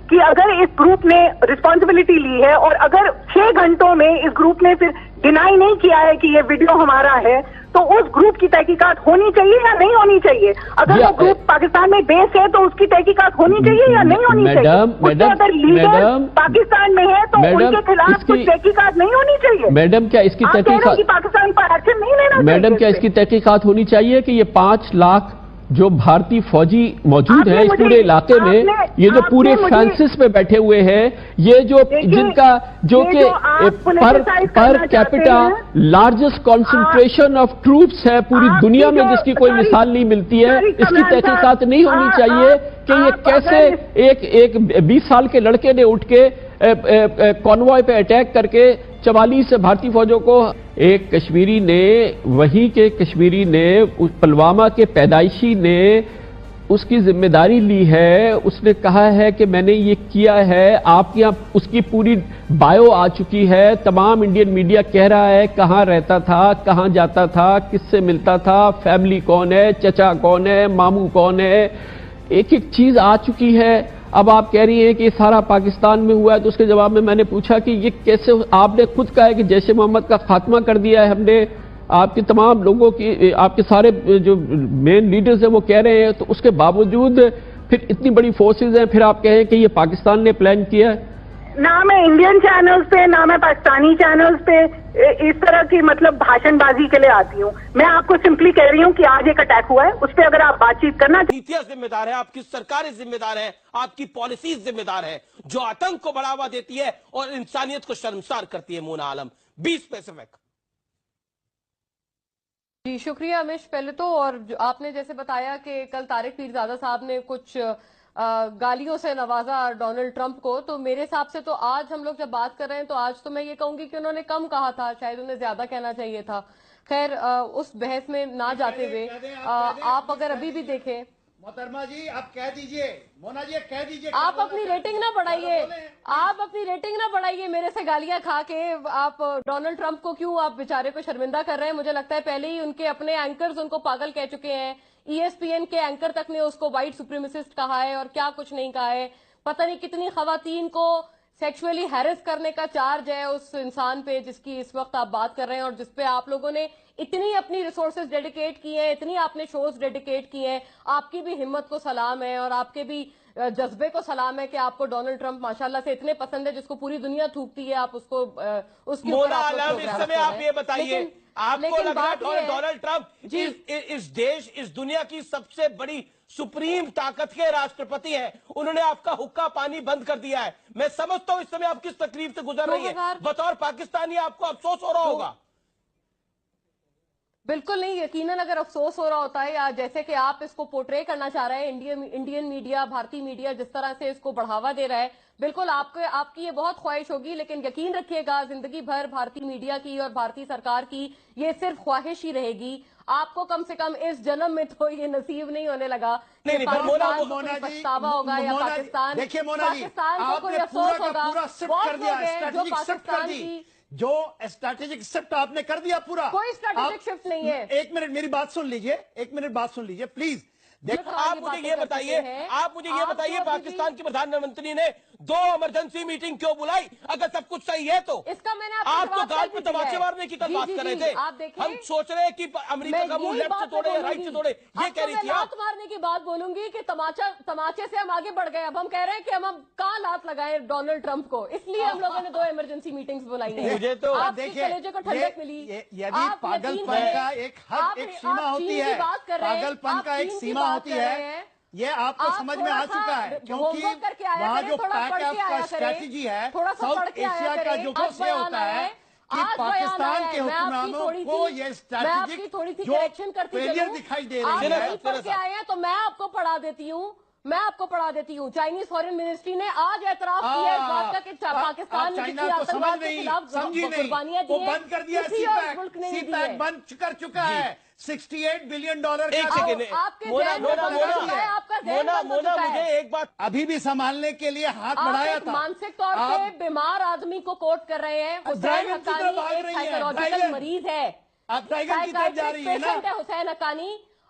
کہ اگر اس گروپ نے رسپانسبلٹی لی ہے اور اگر 6 گھنٹوں میں اس گروپ نے پھر ڈینائی نہیں کیا ہے کہ یہ ویڈیو ہمارا ہے، تو اس گروپ کی تحقیقات ہونی چاہیے یا نہیں ہونی چاہیے؟ اگر وہ گروپ پاکستان میں بیس ہے تو اس کی تحقیقات ہونی چاہیے یا نہیں ہونی چاہیے؟ اگر لیڈر پاکستان میں ہے تو ان کے خلاف کچھ تحقیقات نہیں ہونی چاہیے؟ میڈم کیا اس کی تحقیقات پاکستان پر ایکشن نہیں لینا چاہیے؟ میڈم کیا اس کی تحقیقات ہونی چاہیے کہ یہ 5 لاکھ جو بھارتی فوجی موجود ہیں اس پورے علاقے میں، یہ جو پورے فینسز پہ بیٹھے ہوئے ہیں، یہ جو جن کا جو کہ per capita largest concentration of troops ہے پوری دنیا میں، جس کی کوئی مثال نہیں ملتی ہے، اس کی تحقیقات نہیں ہونی چاہیے کہ یہ کیسے ایک 20 سال کے لڑکے نے اٹھ کے کانوائے پہ اٹیک کر کے 44 بھارتی فوجوں کو، ایک کشمیری نے، وہی کے کشمیری نے، پلوامہ کے پیدائشی نے اس کی ذمہ داری لی ہے، اس نے کہا ہے کہ میں نے یہ کیا ہے، آپ کے یہاں اس کی پوری بایو آ چکی ہے، تمام انڈین میڈیا کہہ رہا ہے کہاں رہتا تھا، کہاں جاتا تھا، کس سے ملتا تھا، فیملی کون ہے، چچا کون ہے، ماموں کون ہے، ایک ایک چیز آ چکی ہے۔ اب آپ کہہ رہی ہیں کہ یہ سارا پاکستان میں ہوا ہے، تو اس کے جواب میں نے پوچھا کہ یہ کیسے، آپ نے خود کہا ہے کہ جیش محمد کا خاتمہ کر دیا ہے ہم نے، آپ کے تمام لوگوں کی، آپ کے سارے جو مین لیڈرز ہیں وہ کہہ رہے ہیں، تو اس کے باوجود پھر اتنی بڑی فورسز ہیں، پھر آپ کہیں کہ یہ پاکستان نے پلان کیا ہے؟ نہ میں انڈین چینلز پہ، نہ میں پاکستانی چینلز پہ اس طرح کی بھاشن بازی کے لیے آتی ہوں۔ میں آپ کو سمپلی کہہ رہی ہوں کہ آج ایک اٹیک ہوا ہے، اس پہ اگر آپ بات چیت کرنا، نیتیاں ذمہ دار ہے، آپ کی سرکاریں ذمہ دار ہے، آپ کی پالیسیز ذمہ دار ہے جو آتنک کو بڑھاوا دیتی ہے اور انسانیت کو شرمسار کرتی ہے۔ مونا عالم 20 اسپیسیفک۔ جی شکریہ امیش۔ پہلے تو اور آپ نے جیسے بتایا کہ کل طارق پیرزادہ صاحب نے کچھ گالیوں سے نوازا ڈونلڈ ٹرمپ کو، تو میرے حساب سے تو آج ہم لوگ جب بات کر رہے ہیں تو آج تو میں یہ کہوں گی کہ انہوں نے کم کہا تھا، شاید انہیں زیادہ کہنا چاہیے تھا۔ خیر اس بحث میں نہ جاتے ہوئے آپ اگر ابھی بھی دیکھیں، محترمہ جی آپ کہہ دیجئے، مونا جی کہہ دیجئے، آپ اپنی ریٹنگ نہ بڑھائیے، آپ اپنی ریٹنگ نہ بڑھائیے میرے سے گالیاں کھا کے۔ آپ ڈونلڈ ٹرمپ کو کیوں آپ بیچارے کو شرمندہ کر رہے ہیں؟ مجھے لگتا ہے پہلے ہی ان کے اپنے اینکرز ان کو پاگل کہہ چکے ہیں، ای ایس پی این کے اینکر تک نے اس کو وائٹ سپریمسسٹ کہا ہے اور کیا کچھ نہیں کہا ہے۔ پتہ نہیں کتنی خواتین کو سیکشولی ہیرس کرنے کا چارج ہے اس انسان پہ جس کی اس وقت آپ بات کر رہے ہیں، اور جس پہ آپ لوگوں نے اتنی اپنی ریسورسز ڈیڈیکیٹ کی ہیں، اتنی آپ نے شوز ڈیڈیکیٹ کی ہیں۔ آپ کی بھی ہمت کو سلام ہے اور آپ کے بھی جذبے کو سلام ہے کہ آپ کو ڈونلڈ ٹرمپ ماشاءاللہ سے اتنے پسند ہے، جس کو پوری دنیا تھوکتی ہے، آپ اس کو اس کی مونا عالم اس سمے آپ یہ بتائیے، آپ کو لگ رہا ہے ڈونلڈ ٹرمپ اس دیش، اس دنیا کی سب سے بڑی سپریم طاقت کے راشٹرپتی ہیں، انہوں نے آپ کا حقہ پانی بند کر دیا ہے۔ میں سمجھتا ہوں اس سمے آپ کس تکلیف سے گزر رہی ہیں، بطور پاکستانی آپ کو افسوس ہو رہا ہوگا۔ بالکل نہیں، یقیناً اگر افسوس ہو رہا ہوتا ہے، یا جیسے کہ آپ اس کو پورٹرے کرنا چاہ رہے ہیں، انڈین میڈیا، بھارتی میڈیا جس طرح سے اس کو بڑھاوا دے رہا ہے، بالکل آپ کی یہ بہت خواہش ہوگی، لیکن یقین رکھیے گا زندگی بھر بھارتی میڈیا کی اور بھارتی سرکار کی یہ صرف خواہش ہی رہے گی۔ آپ کو کم سے کم اس جنم میں تو یہ نصیب نہیں ہونے لگا کہ پاکستان کو کوئی پچھتاوا ہوگا یا پاکستان کو کوئی افسوس ہوگا۔ بہت لوگ ہیں جو پاکستان کی جو اسٹریٹجک شفٹ آپ نے کر دیا پورا، کوئی اسٹریٹجک شفٹ نہیں ہے۔ ایک منٹ میری بات سن لیجئے، ایک منٹ بات سن لیجئے پلیز۔ آپ مجھے یہ بتائیے پاکستان کی پردھان منتری نے 2 ایمرجنسی میٹنگ کیوں بلائی اگر سب کچھ صحیح ہے تو؟ اس کا میں نے آپ تو گال پہ تماچے مارنے کی بات کر رہے تھے، ہم سوچ رہے ہیں کہ امریکہ کا منہ لیفٹ سے توڑے یا رائٹ سے توڑے، یہ کہہ رہی تھی آپ۔ لات مارنے کی بات بولوں گی کہ تماچے سے ہم آگے بڑھ گئے، اب ہم کہہ رہے ہیں کہ ہم کہاں لات لگائیں ڈونلڈ ٹرمپ کو، اس لیے ہم لوگوں نے 2 ایمرجنسی میٹنگز بلائی ہیں۔ مجھے تو آپ کے کلیجے کو ٹھنڈک ملی۔ یعنی پاگل پن کا ایک حد، ایک سیما ہوتی ہے، پاگل پن کا ایک سیما ہوتی ہے، یہ آپ کو سمجھ میں آ چکا ہے، کیونکہ وہاں جو پیک اپ کا اسٹریٹجی ہے ساؤتھ ایشیا کا، جو یہ ہوتا ہے کہ پاکستان کے حکمرانوں کو یہ اسٹریٹجک جو فیلئر دکھائی دے رہی ہے۔ آپ پڑھ کے آئے ہیں تو میں آپ کو پڑھا دیتی ہوں، چائنیز فارن منسٹری نے آج اعتراف کیا ہے اس بات کا کہ پاکستان نے کسی آتنکواد کے خلاف قربانیاں دی ہیں، وہ بند کر دیا، کسی اور ملک نے نہیں دی ہے۔ بند کر چکا ہے، $68 بلین کا۔ مونا مجھے ایک بات ابھی بھی سنبھالنے کے لیے ہاتھ بڑھایا تھا۔ مانسک طور پہ بیمار آدمی کو کوٹ کر رہے ہیں۔ حسین حقانی ایک سائیکولوجیکل مریض ہے، آپ ٹائیگر کی طرف جا رہی ہیں نا۔ حسین حقانی